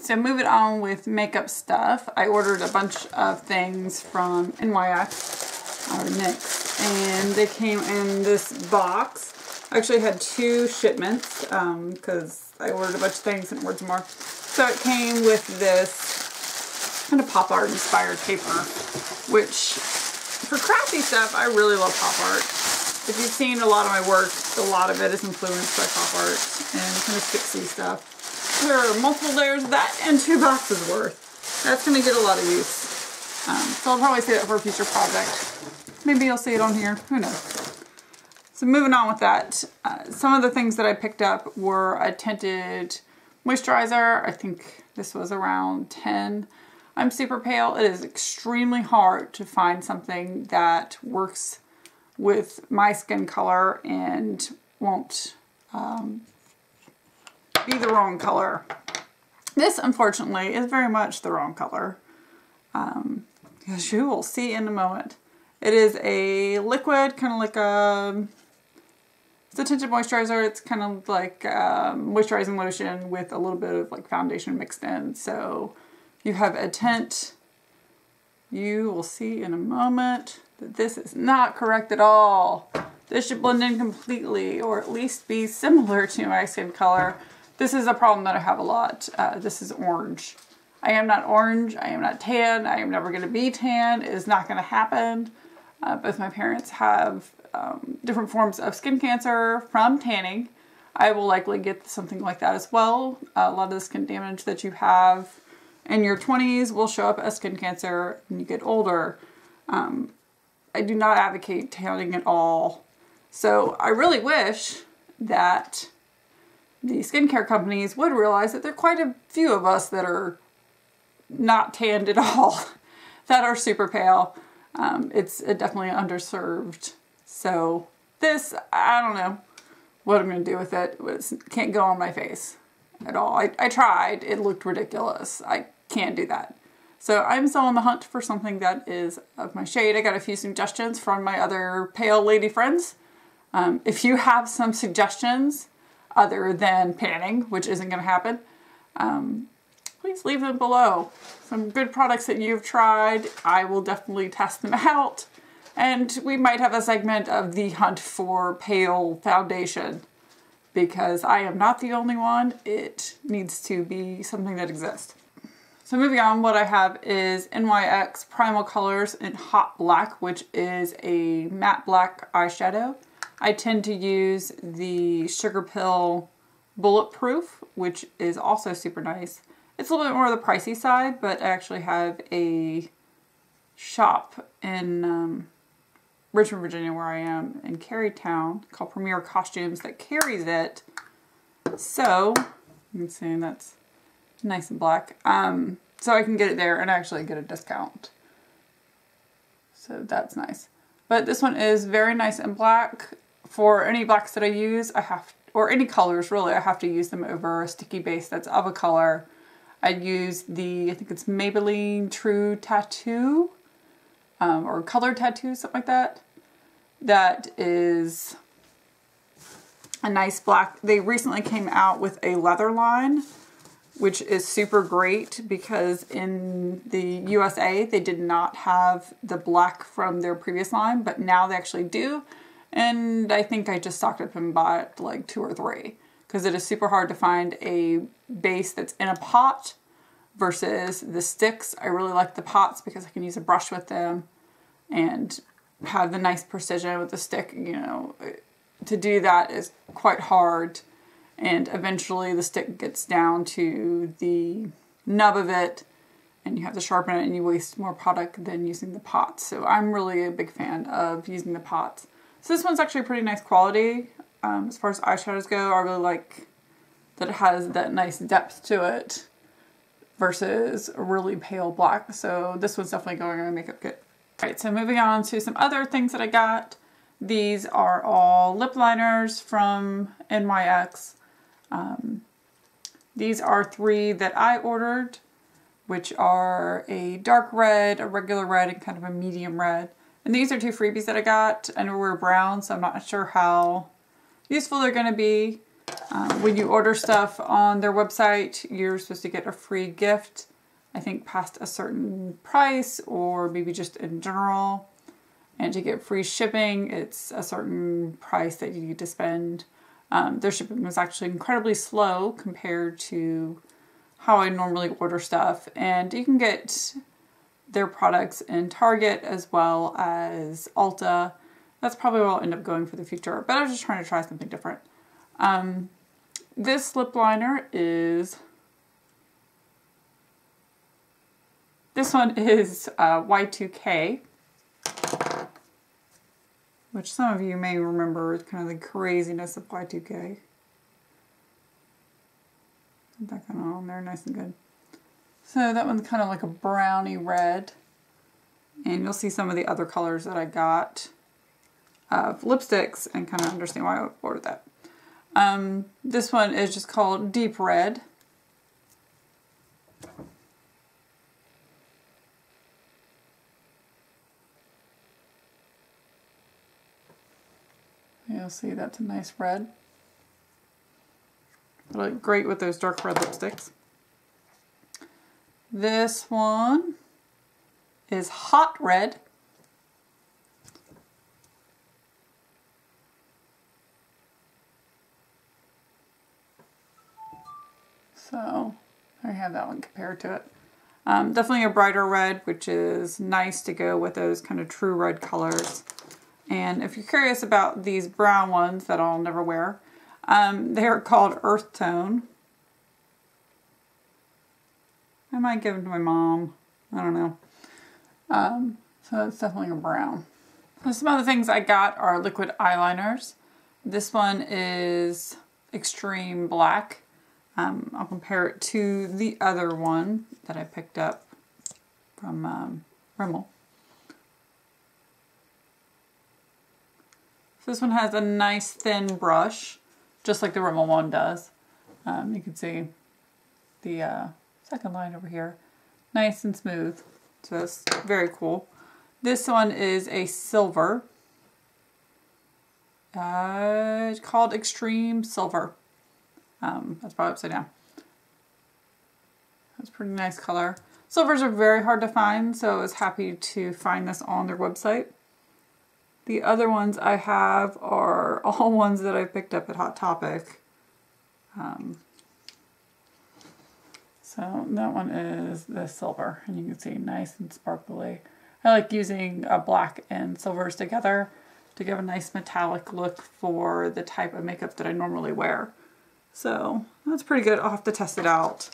so moving on with makeup stuff. I ordered a bunch of things from NYX or NYX, and they came in this box. I actually had 2 shipments because I ordered a bunch of things and ordered some more. So it came with this kind of pop art inspired paper, which for crafty stuff, I really love pop art. If you've seen a lot of my work, a lot of it is influenced by pop art and kind of fixie stuff. There are multiple layers of that and 2 boxes worth. That's going to get a lot of use. So I'll probably save it for a future project. Maybe you'll see it on here. Who knows? So moving on with that, some of the things that I picked up were a tinted moisturizer. I think this was around 10. I'm super pale. It is extremely hard to find something that works with my skin color and won't be the wrong color. This, unfortunately, is very much the wrong color, as you will see in a moment. It is a liquid, kind of like it's a tinted moisturizer. It's kind of like moisturizing lotion with a little bit of like foundation mixed in. So you have a tint. You will see in a moment that this is not correct at all. This should blend in completely, or at least be similar to my skin color. This is a problem that I have a lot. This is orange. I am not orange. I am not tan. I am never going to be tan. It is not going to happen. Both my parents have different forms of skin cancer from tanning. I will likely get something like that as well. A lot of the skin damage that you have in your 20s will show up as skin cancer when you get older. I do not advocate tanning at all. So I really wish that the skincare companies would realize that there are quite a few of us that are not tanned at all, that are super pale. It's definitely underserved. So this, I don't know what I'm going to do with it. It can't go on my face at all. I tried. It looked ridiculous. I can't do that. So I'm still on the hunt for something that is of my shade. I got a few suggestions from my other pale lady friends. If you have some suggestions other than panning, which isn't going to happen, please leave them below. Some good products that you've tried. I will definitely test them out. And we might have a segment of the hunt for pale foundation, because I am not the only one. It needs to be something that exists. So moving on, what I have is NYX Primal Colors in Hot Black, which is a matte black eyeshadow. I tend to use the Sugar Pill Bulletproof, which is also super nice. It's a little bit more on the pricey side, but I actually have a shop in Richmond, Virginia, where I am, in Carytown, called Premier Costumes, that carries it. So, you can see that's nice and black. So I can get it there and actually get a discount. So that's nice. But this one is very nice and black. For any blacks that I use, or any colors really, I have to use them over a sticky base that's of a color. I use I think it's Maybelline True Tattoo, or Color Tattoo, something like that. That is a nice black. They recently came out with a leather line, which is super great because in the USA, they did not have the black from their previous line, but now they actually do. And I think I just stocked up and bought like 2 or 3, because it is super hard to find a base that's in a pot versus the sticks. I really like the pots because I can use a brush with them and have the nice precision with the stick. You know, to do that is quite hard. And eventually the stick gets down to the nub of it and you have to sharpen it and you waste more product than using the pots. So I'm really a big fan of using the pots. So this one's actually pretty nice quality. As far as eyeshadows go, I really like that it has that nice depth to it versus a really pale black. So this one's definitely going in my makeup kit. All right, so moving on to some other things that I got. These are all lip liners from NYX. These are 3 that I ordered, which are a dark red, a regular red, and kind of a medium red. And these are 2 freebies that I got. I know we're brown, so I'm not sure how useful they're going to be. When you order stuff on their website, you're supposed to get a free gift, I think past a certain price or maybe just in general. And to get free shipping, it's a certain price that you need to spend. Their shipping was actually incredibly slow compared to how I normally order stuff. And you can get their products in Target as well as Ulta. That's probably where I'll end up going for the future. But I was just trying to try something different. This lip liner is... This one is Y2K. Which some of you may remember is kind of the craziness of Y2K. Put that kind of on there, nice and good. So that one's kind of like a brownie red. And you'll see some of the other colors that I got of lipsticks and kind of understand why I ordered that. This one is just called Deep Red. You'll see that's a nice red. It'll look great with those dark red lipsticks. This one is Hot Red. So I have that one compared to it. Definitely a brighter red, which is nice to go with those kind of true red colors. And if you're curious about these brown ones that I'll never wear, they're called Earth Tone. I might give them to my mom. I don't know. So it's definitely a brown. So some other things I got are liquid eyeliners. This one is Extreme Black. I'll compare it to the other one that I picked up from Rimmel. So this one has a nice thin brush, just like the Rimmel one does. You can see the second line over here. Nice and smooth. So that's very cool. This one is a silver. It's called Extreme Silver. That's probably upside down. That's a pretty nice color. Silvers are very hard to find, so I was happy to find this on their website. The other ones I have are all ones that I picked up at Hot Topic. So that one is the silver, and you can see nice and sparkly. I like using black and silvers together to give a nice metallic look for the type of makeup that I normally wear. So that's pretty good. I'll have to test it out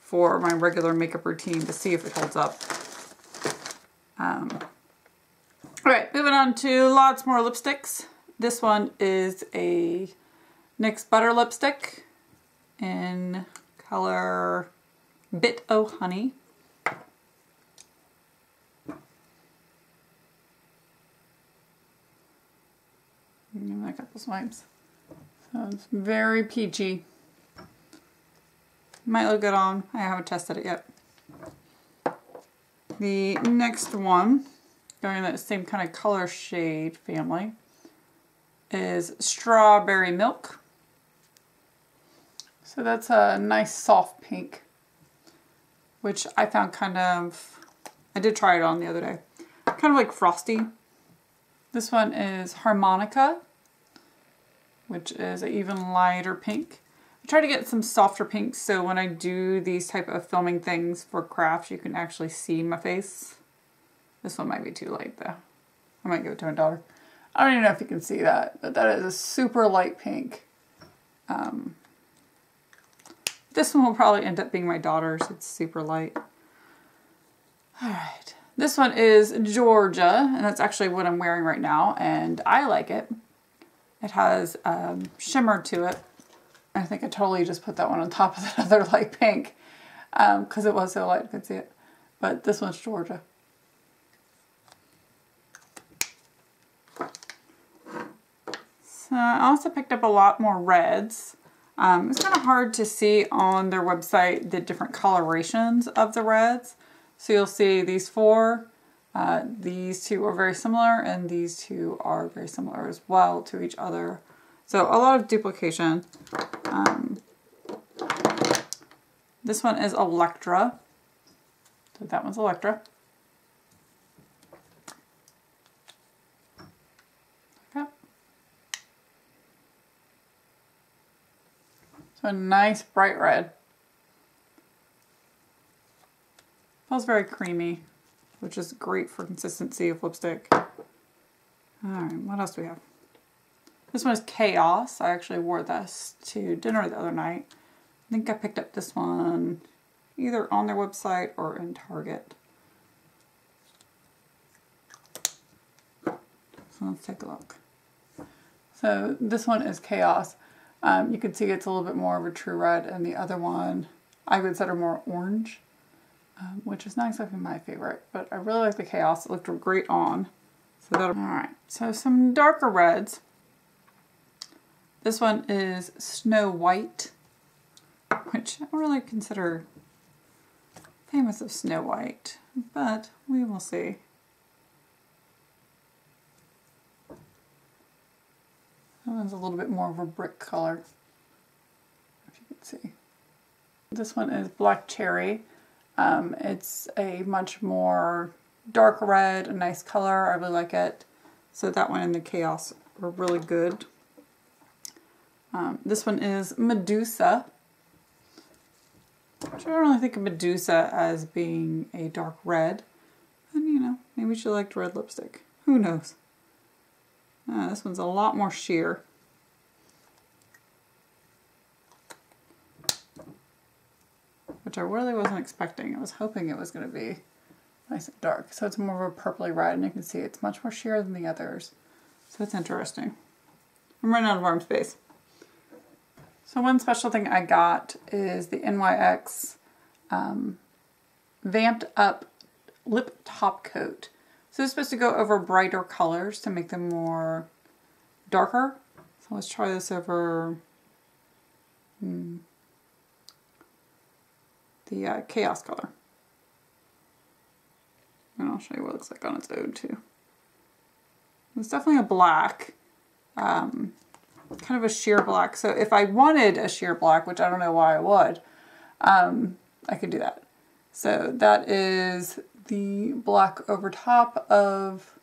for my regular makeup routine to see if it holds up. Alright, moving on to lots more lipsticks. This one is a NYX Butter Lipstick in color Bit O Honey. Give me a couple swipes. So it's very peachy. Might look good on. I haven't tested it yet. The next one, going in that same kind of color shade family, is Strawberry Milk. So that's a nice soft pink, which I found kind of, I did try it on the other day, kind of like frosty. This one is Harmonica, which is an even lighter pink. I try to get some softer pinks so when I do these type of filming things for crafts, you can actually see my face. This one might be too light though. I might give it to my daughter. I don't even know if you can see that, but that is a super light pink. This one will probably end up being my daughter's. It's super light. Alright. This one is Georgia, and that's actually what I'm wearing right now, and I like it. It has shimmer to it. I think I totally just put that one on top of that other light pink because it was so light I could see it. But this one's Georgia. So I also picked up a lot more reds. It's kind of hard to see on their website the different colorations of the reds. So you'll see these four. These two are very similar, and these two are very similar as well to each other. So a lot of duplication. This one is Electra. So that one's Electra. Okay. So a nice bright red. Smells very creamy, which is great for consistency of lipstick. Alright, what else do we have? This one is Chaos. I actually wore this to dinner the other night. I think I picked up this one either on their website or in Target. So let's take a look. So this one is Chaos. You can see it's a little bit more of a true red, and the other one I would consider more orange, which is not exactly my favorite, but I really like the Chaos. It looked great on. So that, all right, so some darker reds. This one is Snow White, which I don't really consider famous of Snow White, but we will see. That one's a little bit more of a brick color, if you can see. This one is Black Cherry. It's a much more dark red, a nice color. I really like it. So that one and the Chaos are really good. This one is Medusa, which I don't really think of Medusa as being a dark red. And you know, maybe she liked red lipstick. Who knows? This one's a lot more sheer. Which I really wasn't expecting. I was hoping it was going to be nice and dark. So it's more of a purpley red, and you can see it's much more sheer than the others. So it's interesting. I'm running out of arm space. So one special thing I got is the NYX Vamped Up Lip Top Coat. So it's supposed to go over brighter colors to make them more darker. So let's try this over the Chaos color. And I'll show you what it looks like on its own too. It's definitely a black, kind of a sheer black. So if I wanted a sheer black, which I don't know why I would, I could do that. So that is the black over top of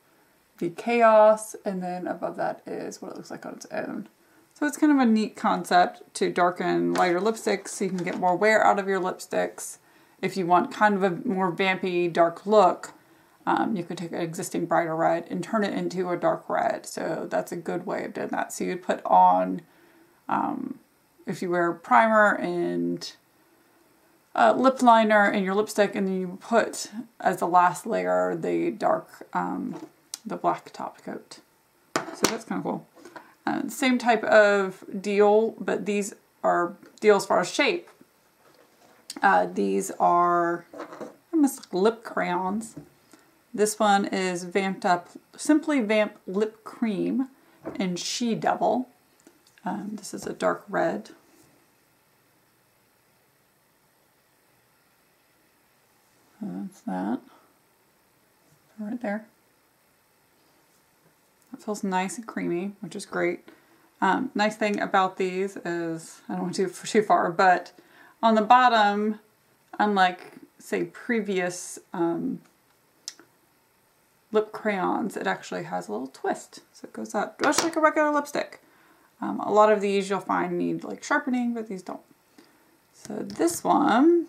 the Chaos, and then above that is what it looks like on its own. So it's kind of a neat concept to darken lighter lipsticks so you can get more wear out of your lipsticks. If you want kind of a more vampy dark look, you could take an existing brighter red and turn it into a dark red. So that's a good way of doing that. So you'd put on, if you wear primer and lip liner in your lipstick, and then you put as the last layer the dark, the black top coat. So that's kind of cool. Same type of deal, but these are deal as far as shape. These are almost like lip crayons. This one is Vamped Up, Simply Vamp Lip Cream in She Devil. This is a dark red. So that's that. Right there. It feels nice and creamy, which is great. Nice thing about these is, I don't want to go too far, but on the bottom, unlike, say, previous lip crayons, it actually has a little twist. So it goes up just like a regular lipstick. A lot of these you'll find need like sharpening, but these don't. So this one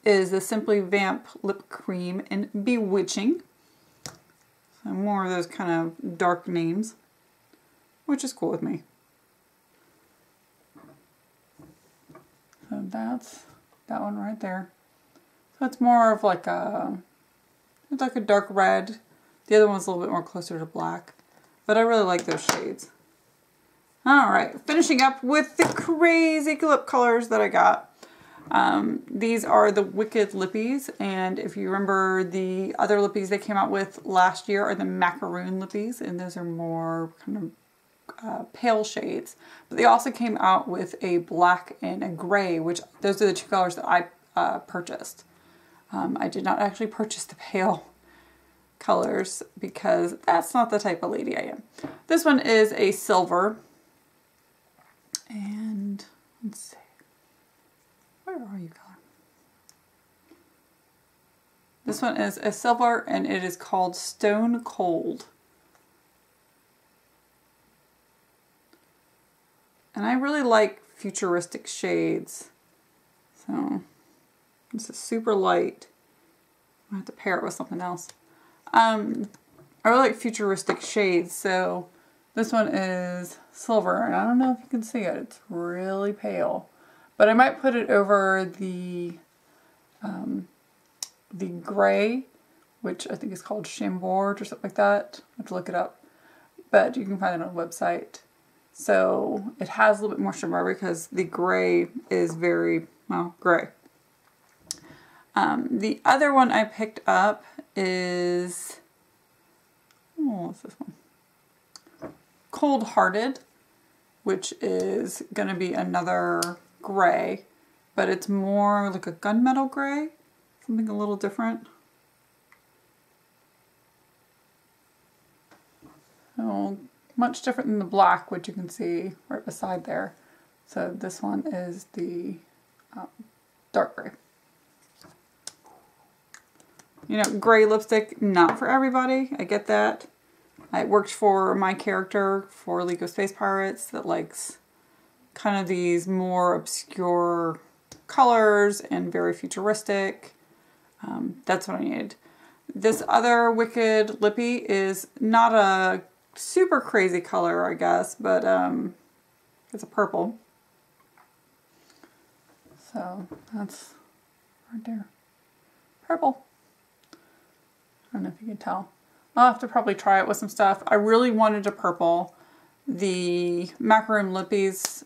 is the Simply Vamp Lip Cream in Bewitching. So more of those kind of dark names, which is cool with me. So that's that one right there. So it's more of like a, it's like a dark red. The other one's a little bit more closer to black, but I really like those shades. All right, finishing up with the crazy lip colors that I got. These are the Wicked Lippies, and if you remember the other lippies they came out with last year are the Macaroon Lippies, and those are more kind of pale shades. But they also came out with a black and a gray, which those are the two colors that I purchased. I did not actually purchase the pale colors because that's not the type of lady I am. This one is a silver, And let's see. Where are you, color? This one is a silver and it is called Stone Cold. And I really like futuristic shades. So this is super light. I have to pair it with something else. I really like futuristic shades, so this one is silver, and I don't know if you can see it. It's really pale, but I might put it over the gray, which I think is called Chambord or something like that. I have to look it up, but you can find it on the website. So it has a little bit more shimmer because the gray is very, well, gray. The other one I picked up is, oh, what's this one? Cold Hearted, which is going to be another gray, but it's more like a gunmetal gray, something a little different. So much different than the black, which you can see right beside there. So this one is the dark gray. You know, gray lipstick, not for everybody. I get that. It worked for my character for League of Space Pirates that likes kind of these more obscure colors and very futuristic. That's what I needed. This other Wicked Lippy is not a super crazy color, I guess, but it's a purple. So that's right there. Purple. I don't know if you can tell. I'll have to probably try it with some stuff. I really wanted a purple. The Macaroon Lippies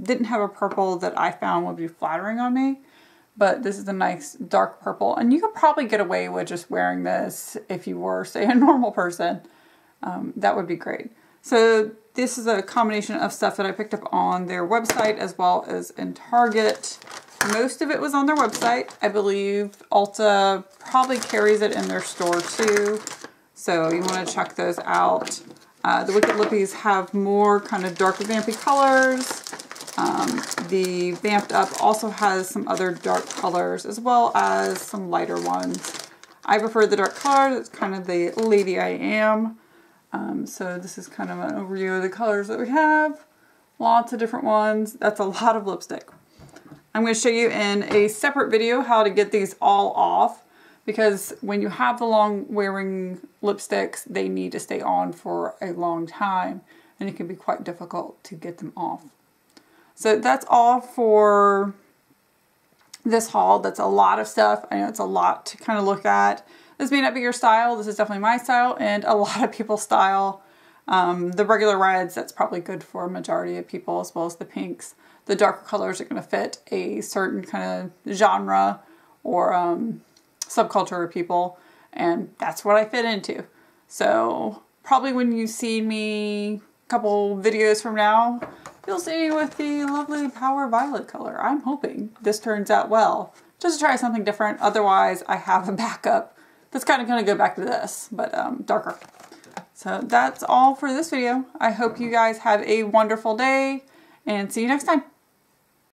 didn't have a purple that I found would be flattering on me, but this is a nice dark purple, and you could probably get away with just wearing this if you were, say, a normal person. That would be great. So this is a combination of stuff that I picked up on their website as well as in Target. Most of it was on their website. I believe Ulta probably carries it in their store too. So you want to check those out. The Wicked Lippies have more kind of dark vampy colors. The Vamped Up also has some other dark colors as well as some lighter ones. I prefer the dark colors. It's kind of the lady I am. So this is kind of an overview of the colors that we have. Lots of different ones. That's a lot of lipstick. I'm going to show you in a separate video how to get these all off, because when you have the long wearing lipsticks, they need to stay on for a long time and it can be quite difficult to get them off. So that's all for this haul. That's a lot of stuff. I know it's a lot to kind of look at. This may not be your style. This is definitely my style and a lot of people's style. The regular reds, that's probably good for a majority of people, as well as the pinks. The darker colors are going to fit a certain kind of genre or subculture of people, and that's what I fit into. So probably when you see me a couple videos from now, you'll see me with the lovely Power Violet color. I'm hoping this turns out well, just to try something different. Otherwise, I have a backup that's kind of going to go back to this, but darker. So that's all for this video. I hope you guys have a wonderful day and see you next time.